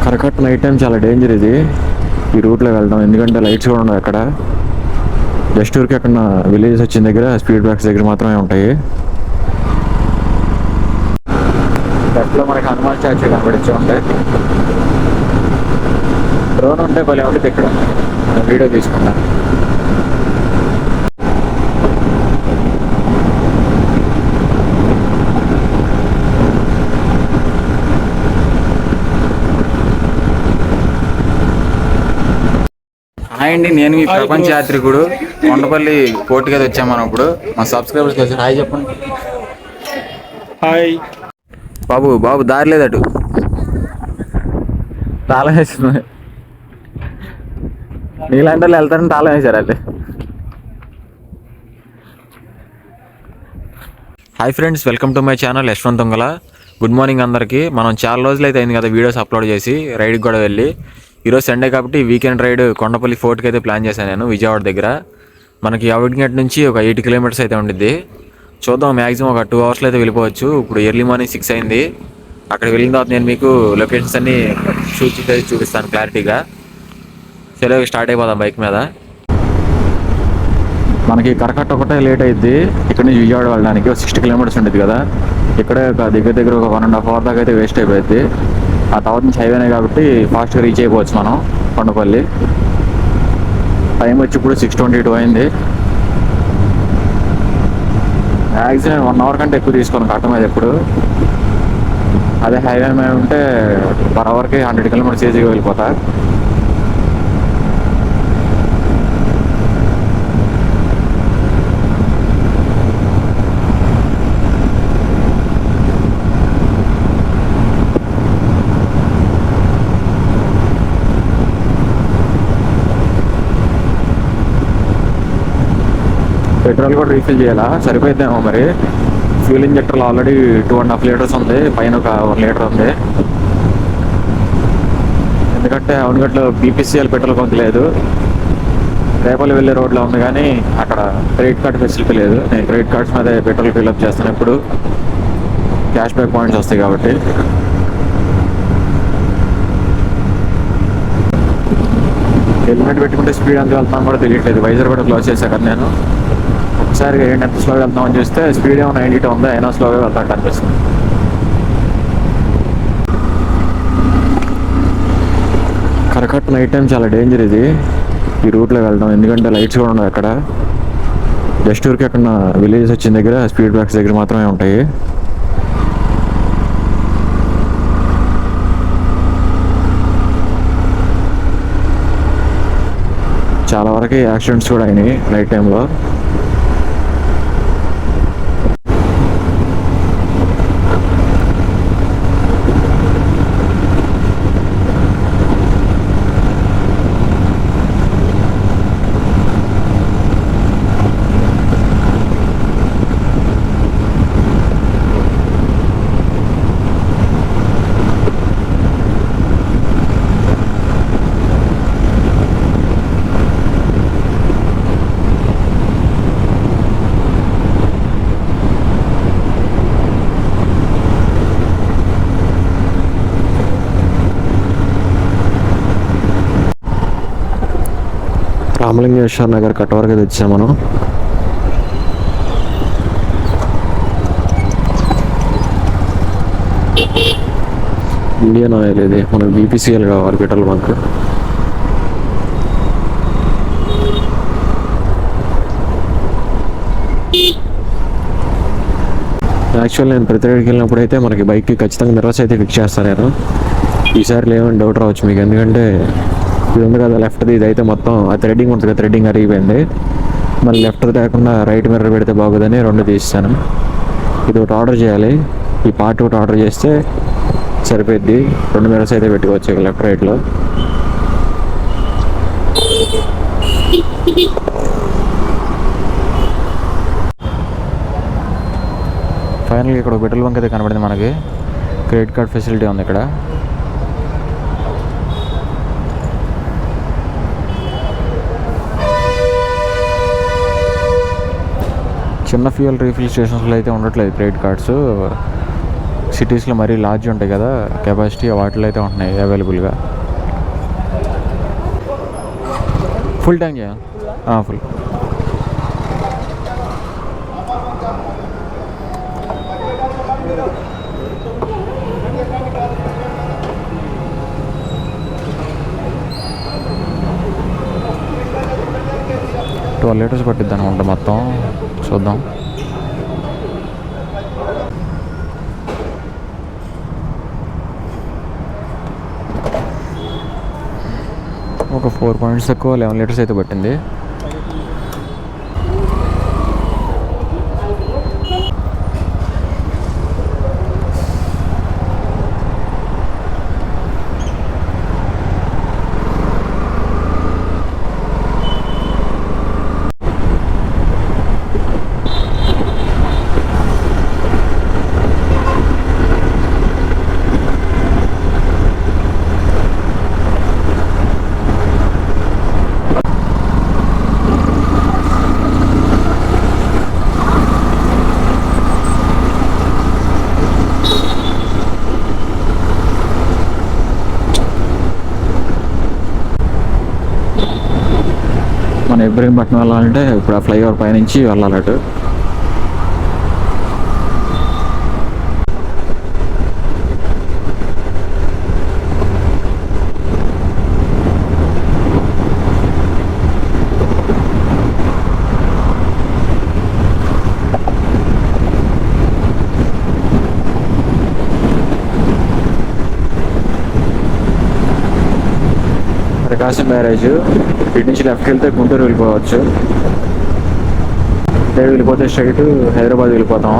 కరకట్ night time చాలా danger ఇది, ఈ రూట్లో వెళ్ళడం. ఎందుకంటే లైట్స్ కూడా ఉండవు అక్కడ. జస్ట్ ఊరికి అక్కడ విలేజెస్ వచ్చిన దగ్గర స్పీడ్ బ్రేక్స్ దగ్గర మాత్రమే ఉంటాయి. లెఫ్ట్లో మనకి హనుమాన్ స్టాచ్యూ కనబడిచ్చే ఉంటాయి. డ్రోన్ ఉంటే భలే ఉంటుంది ఇక్కడ, వీడియో తీసుకుంటా. హాయ్ అండి, నేను మీ ప్రపంచ యాత్రికుడు. కొండపల్లి కోర్టు కదా వచ్చాం మనం ఇప్పుడు. మా సబ్స్క్రైబర్స్ వచ్చి హాయ్ చెప్పండి. హాయ్ బాబు బాబు దారి లేదటు, తాళం వేసింది. నీలాంటి వాళ్ళు వెళ్తారని తాళం వేశారు అంటే. Hi friends, welcome to my channel Yashwanth Tungala. Good morning అందరికీ. మనం చాలా రోజులు అయితే అయింది కదా వీడియోస్ అప్లోడ్ చేసి, రైడ్కి కూడా వెళ్ళి. ఈరోజు సండే కాబట్టి వీకెండ్ రైడ్ కొండపల్లి ఫోర్ట్కి అయితే ప్లాన్ చేశాను నేను, విజయవాడ దగ్గర. మనకి అవుట్గేట్ నుంచి ఒక 8 కిలోమీటర్స్ అయితే ఉండిద్ది. చూద్దాం, మ్యాక్సిమం ఒక 2 అవర్స్లో అయితే వెళ్ళిపోవచ్చు. ఇప్పుడు ఎర్లీ మార్నింగ్ 6 అయింది. అక్కడ వెళ్ళిన తర్వాత నేను మీకు లొకేషన్స్ అన్నీ చూపిస్తాను క్లారిటీగా. సరే స్టార్ట్ అయిపోదాం బైక్ మీద. మనకి కరకట్ట ఒకటే లేట్ అయింది ఇక్కడ నుంచి విజయవాడ వెళ్ళడానికి. 60 కిలోమీటర్స్ ఉంటుంది కదా, ఇక్కడే దగ్గర దగ్గర ఒక 1.5 అవర్ దాకా అయితే వేస్ట్ అయిపోయింది. ఆ తర్వాత నుంచి హైవేనే కాబట్టి ఫాస్ట్గా రీచ్ అయిపోవచ్చు మనం కొండపల్లి. టైం వచ్చి ఇప్పుడు 6:22 అయింది. మ్యాక్సిమం 1 అవర్ కంటే ఎక్కువ తీసుకోను కట్ట మీద ఎప్పుడు. అదే హైవే మీద ఉంటే పర్ అవర్కి 100 కిలోమీటర్స్ ఈజీగా వెళ్ళిపోతా. పెట్రోల్ కూడా రీఫిల్ చేయాలా, సరిపోయిద్దేమో మరి. ఫ్యూల్ ఇంజెక్టర్లో ఆల్రెడీ 2.5 లీటర్స్ ఉంది, పైన ఒక 1 లీటర్ ఉంది. ఎందుకంటే అవునుగట్లో బీపీసీఎల్ పెట్రోల్ బంక్ లేదు. రేపల్లి వెళ్ళే రోడ్లో ఉంది కానీ అక్కడ క్రెడిట్ కార్డ్ ఫెసిలిటీ లేదు. నేను క్రెడిట్ కార్డ్స్ మీద పెట్రోల్ ఫిల్అప్ చేస్తాను ఎప్పుడు, క్యాష్ బ్యాక్ పాయింట్స్ వస్తాయి కాబట్టి. హెల్మెట్ పెట్టుకుంటే స్పీడ్ ఎంత వెళ్తాను కూడా తెలియట్లేదు. వైజర్ కూడా క్లోజ్ చేశాను నేను. ఒకసారి ఎంత స్లోగా వెళ్తామని చూస్తే స్పీడ్ ఏమో 90 ఉంది, అయినా స్లోగా వెళ్తాను అనిపిస్తుంది. కరకట్ నైట్ టైం చాలా డేంజర్ ఇది, ఈ రూట్లో వెళ్ళడం. ఎందుకంటే లైట్స్ కూడా ఉండవు అక్కడ. జస్ట్ ఊరికి అక్కడ విలేజెస్ వచ్చిన దగ్గర స్పీడ్ బ్రేక్స్ దగ్గర మాత్రమే ఉంటాయి. చాలా వరకు యాక్సిడెంట్స్ కూడా అయినాయి నైట్ టైంలో. రామలింగేశ్వర నగర్ కట్ వరకు తెచ్చాం మనం. ఇండియన్ ఆయిల్ ఇది, మనకు బీపీసీఎల్ కావాలి పెట్రోల్ బంక్. యాక్చువల్ నేను ప్రతి రైడ్కి వెళ్ళినప్పుడు అయితే మనకి బైక్కి ఖచ్చితంగా మిర్రర్స్ అయితే ఫిక్స్ చేస్తాను నేను. ఈసారి లేవని డౌట్ రావచ్చు మీకు, ఎందుకంటే ఇది ఉంది కదా లెఫ్ట్ది, ఇది అయితే మొత్తం ఆ థ్రెడ్డింగ్ ఉంటుంది కదా, థ్రెడ్డింగ్ అరిగిపోయింది. మళ్ళీ లెఫ్ట్ లేకుండా రైట్ మిర్రర్ పెడితే బాగోదని 2 తీస్తాను. ఇది ఒకటి ఆర్డర్ చేయాలి, ఈ పార్ట్ ఒకటి ఆర్డర్ చేస్తే సరిపోద్ది. 2 మిర్రర్స్ అయితే పెట్టుకోవచ్చు లెఫ్ట్ రైట్లో. ఫైనల్గా ఇక్కడ పెట్రోల్ బంక్ అయితే కనబడింది మనకి. క్రెడిట్ కార్డ్ ఫెసిలిటీ ఉంది ఇక్కడ. చిన్న ఫ్యూయల్ రీఫిల్ స్టేషన్స్లో అయితే ఉండట్లేదు క్రెడిట్ కార్డ్స్. సిటీస్లో మరీ లార్జ్ ఉంటాయి కదా కెపాసిటీ, వాటిలో అయితే ఉంటున్నాయి అవైలబుల్గా. ఫుల్ ట్యాంక్ చేయాలి. ఫుల్. లీటర్స్ పట్టిద్ది అనుకుంటా మొత్తం. చూద్దాం. ఒక 4 పాయింట్స్ ఎక్కువ 11 లీటర్స్ అయితే పట్టింది. మన ఇబ్రహీంపట్నం వెళ్ళాలంటే ఇప్పుడు ఆ ఫ్లైఓవర్ పైనుంచి వెళ్ళాలటు. ప్రకాశం బ్యారేజ్ ఇటు నుంచి లెఫ్ట్కి వెళ్తే గుంటూరు వెళ్ళిపోవచ్చు. అదే వెళ్ళిపోతే స్ట్రైట్ హైదరాబాద్ వెళ్ళిపోతాం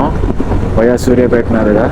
వయా సూర్యాపేట మీదుగా.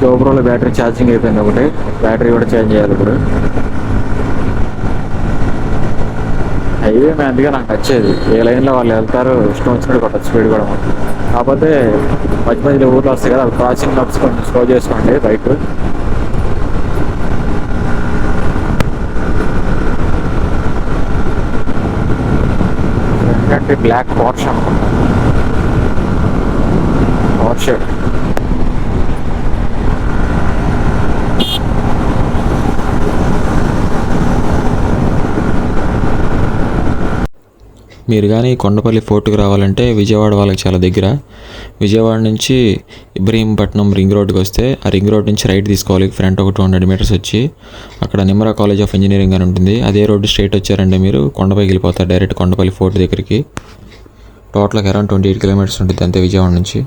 GoProలో బ్యాటరీ ఛార్జింగ్ అయిపోయింది ఒకటి, బ్యాటరీ కూడా చేంజ్ చేయాలి ఇప్పుడు. హైవే అందుకే నాకు నచ్చేది, ఏ లైన్లో వాళ్ళు వెళ్తారు ఇష్టం వచ్చినట్టు కొట్టచ్చు స్పీడ్ కూడా. కాకపోతే మధ్య మధ్యలో ఊర్లో వస్తాయి కదా, క్రాసింగ్ నప్స్ కొంచెం స్లో చేసుకోండి బైక్. ఎందుకంటే బ్లాక్ పోర్ష్ అనుకుంటా, పోర్ష్. మీరు కానీ కొండపల్లి ఫోర్ట్కి రావాలంటే విజయవాడ వాళ్ళకి చాలా దగ్గర. విజయవాడ నుంచి ఇబ్రహీంపట్నం రింగ్ రోడ్కి వస్తే ఆ రింగ్ రోడ్ నుంచి రైట్ తీసుకోవాలి. ఫ్రంట్ ఒక 200 మీటర్స్ వచ్చి అక్కడ నిమ్రా కాలేజ్ ఆఫ్ ఇంజనీరింగ్ అని ఉంటుంది. అదే రోడ్డు స్ట్రైట్ వచ్చారంటే మీరు కొండపైకి వెళ్ళిపోతారు డైరెక్ట్ కొండపల్లి ఫోర్ట్ దగ్గరికి. టోటల్గా అరౌండ్ 28 కిలోమీటర్స్ ఉంటుంది అంతే విజయవాడ నుంచి.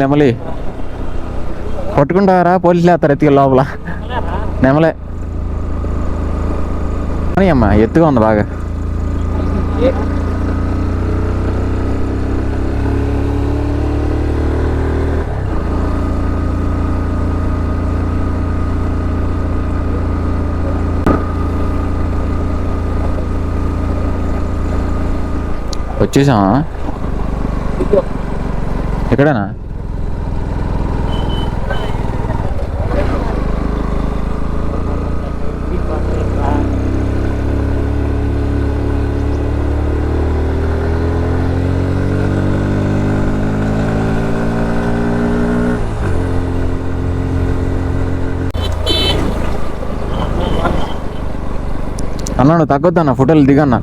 నెమలి కొట్టుకుంటారా, పోలీసులు వేస్తారు ఎత్తుగా లోపల. నెమలే అమ్మా, ఎత్తుగా ఉంది బాగా. వచ్చేసామా? ఎక్కడనా? అన్న అన్నా నువ్వు తగ్గొద్దన్న ఫోటోలు దిగన్నా.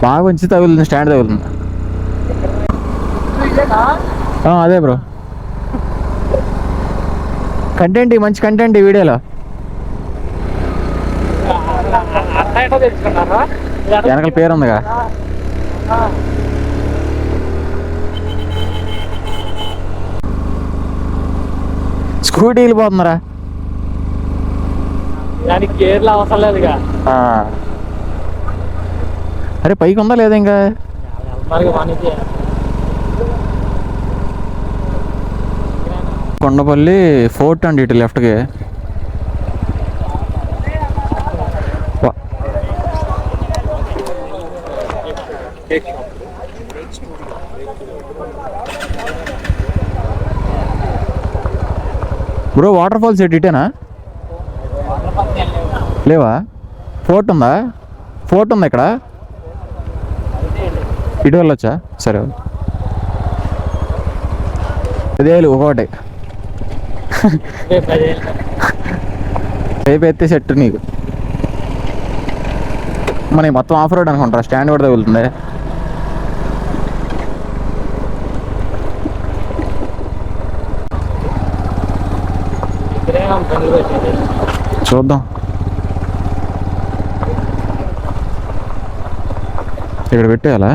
బాగా మంచి తగులుతుంది, స్టాండ్ తగులుతుంది. అదే బ్రో కంటెంట్, మంచి కంటెంట్ ఈ వీడియోలో. వెనకాల పేరు ఉందిగా. స్కూటీ వెళ్ళిపోతున్నారా? దానికి గేర్లు అవసరం లేదుగా. అరే పైకి ఉందా లేదా ఇంకా? కొండపల్లి ఫోర్ట్ అండి ఇటు లెఫ్ట్కి. బ్రో వాటర్ ఫాల్స్ ఇటేనా? లేవా? ఫోర్ట్ ఉందా? ఫోర్ట్ ఉందా ఇక్కడ? ఇటు వెళ్ళొచ్చా? సరే అదేలు ఒకటి రేపు ఎత్తే సెట్ నీకు. మనకి మొత్తం ఆఫ్ రోడ్ అనుకుంటా, స్టాండ్ కూడా తగులుతుంది. చూద్దాం. ఇక్కడ పెట్టేయాలా?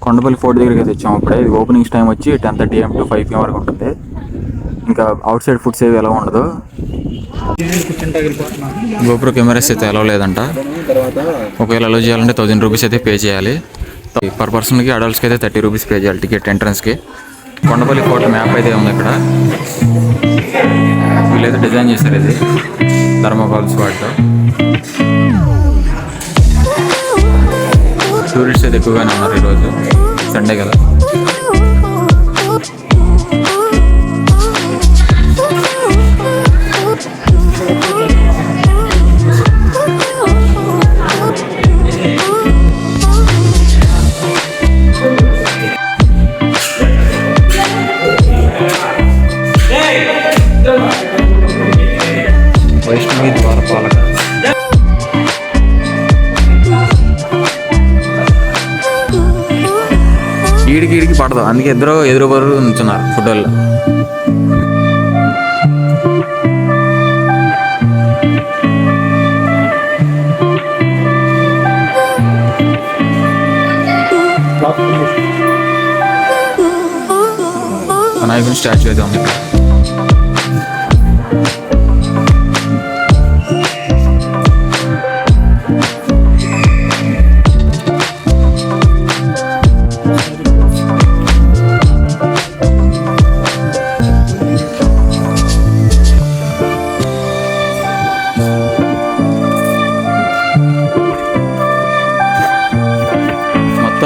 కొండపల్లి ఫోర్ట్ దగ్గరికి అయితే వచ్చాము అప్పుడే. ఇది ఓపెనింగ్స్ టైం వచ్చి 10:30 AM to 5 PM వరకు ఉంటుంది. ఇంకా అవుట్ సైడ్ ఫుడ్స్ ఏవి ఎలా ఉండదు. గోప్రో కెమెరాస్ అయితే ఎలా లేదంట. ఒకవేళ అలో చేయాలంటే 1000 రూపీస్ అయితే పే చేయాలి. పర్ పర్సన్కి అడల్ట్స్కి అయితే 30 రూపీస్ పే చేయాలి టికెట్ ఎంట్రన్స్కి. కొండపల్లి ఫోర్ట్ మ్యాప్ అయితే ఉంది ఇక్కడ. వీళ్ళైతే డిజైన్ చేశారు ఇది థర్మోకాల్స్ వాటితో. టూరిస్ట్ అయితే ఎక్కువగానే ఉన్నారు ఈరోజు, సండే కదా. వైష్ణవి ద్వారపాలక ఈడికి పడదు, అందుకే ఇద్దరు ఎదురు బరువు ఉంచున్నారు ఫోటోల్లో. వినాయకుని స్టాచ్యూ అయితే ఉంది ఇక్కడ.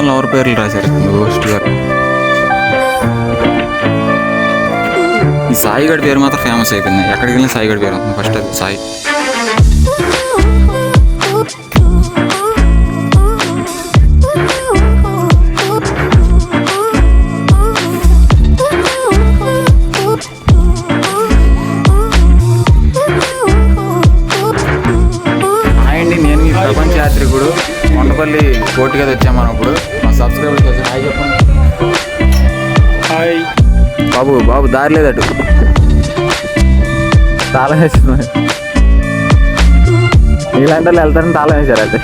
లవర్ పేర్లు రాశారు గోస్ట్ గారు. ఈ సాయిగడ్ పేరు మాత్రం ఫేమస్ అయిపోయింది. ఎక్కడికి వెళ్ళిన సాయిగడ్ పేరు ఉంటుంది ఫస్ట్. అది సాయి. నేను ఈ ప్రపంచ యాత్రికుడు కొండపల్లి కోర్టుకి అయితే వచ్చాము మనం ఇప్పుడు. మా సబ్స్క్రైబర్స్ వచ్చి హాయ్ చెప్పండి. హాయ్ బాబు దారి లేదటు తాళం వేస్తుంది. ఇలాంటి వాళ్ళు వెళ్తారని తాళం వేశారు అయితే.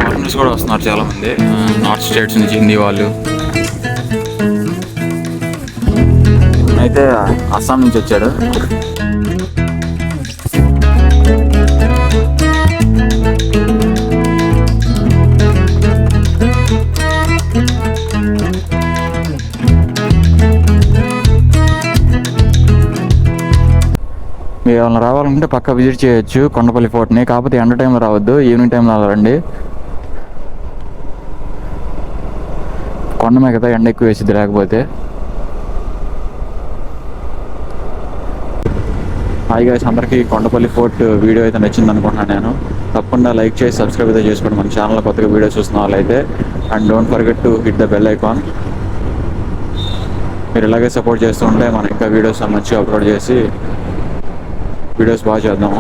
ఫారినర్స్ కూడా వస్తున్నారు చాలా మంది, నార్త్ స్టేట్స్ నుంచి హిందీ వాళ్ళు. అయితే అస్సాం నుంచి వచ్చాడు. మీరు ఏమైనా రావాలంటే పక్కా విజిట్ చేయొచ్చు కొండపల్లి ఫోర్ట్ని. కాకపోతే ఎండ టైంలో రావద్దు, ఈవినింగ్ టైంలో రండి. కొండ మీద కదా ఎండ ఎక్కువ వేసిద్ది లేకపోతే. హాయ్ గైస్, అందరికీ కొండపల్లి ఫోర్ట్ వీడియో అయితే నచ్చింది అనుకుంటున్నాను నేను. తప్పకుండా లైక్ చేసి సబ్స్క్రైబ్ అయితే చేసుకోండి మన ఛానల్లో కొత్తగా వీడియో చూస్తున్న వాళ్ళైతే. And don't forget to hit the bell icon. మీరు ఇలాగే సపోర్ట్ చేస్తూ ఉంటే మనం ఇంకా వీడియోస్ మంచిగా అప్లోడ్ చేసి వీడియోస్ బాగా చేద్దాము.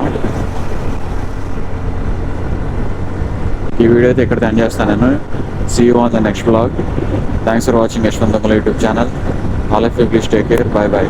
ఈ వీడియో అయితే ఇక్కడ ఎండ్ చేస్తాను నేను. See you on the next blog. Thanks for watching Yashwanth Dongala YouTube channel. All of you please take care. Bye bye.